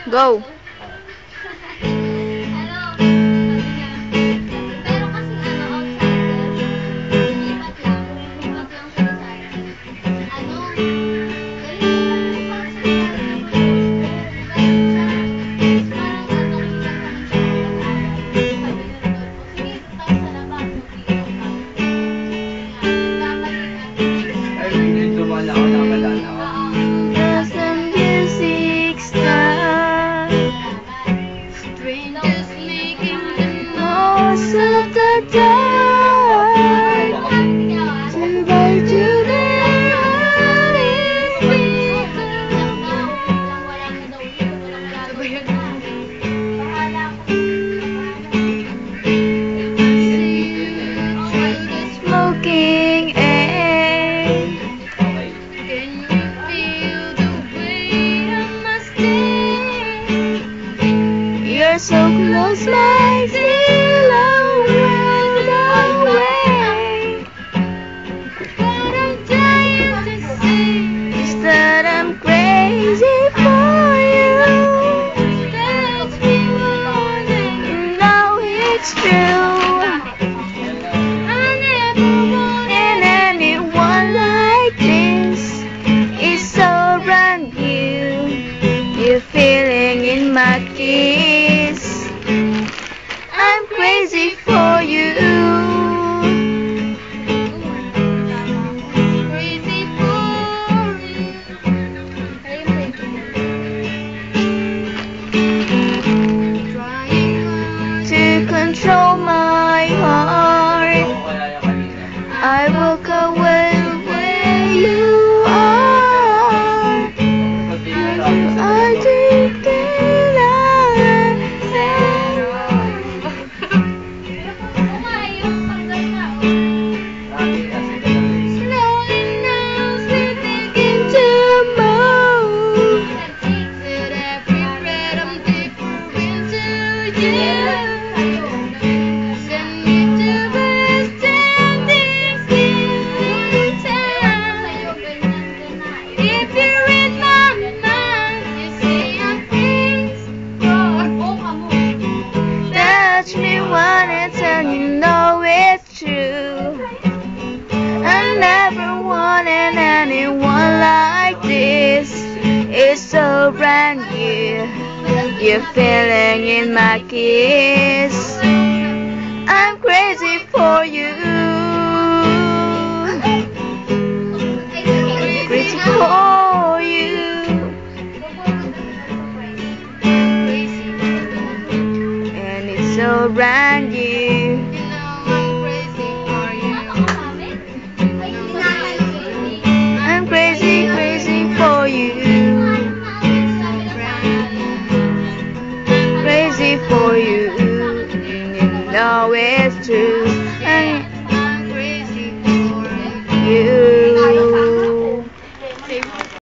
Go! Smoking air. Can you feel the weight of my stare? You're so close, my silhouette away. But I'm dying to see is that I'm crazy for you. Touch me more than you know it's true. Feeling in my kiss, I'm crazy for you. Crazy for you. Trying to control my heart, I walk away where you are. Touch me once and you know it's true. I never wanted anyone like this. It's so brand new. You're feeling in my kiss. I'm crazy for you. Crazy for you. And it's so brand new. You know I'm crazy for you. I'm crazy, crazy for you. Crazy for you. You know it's true.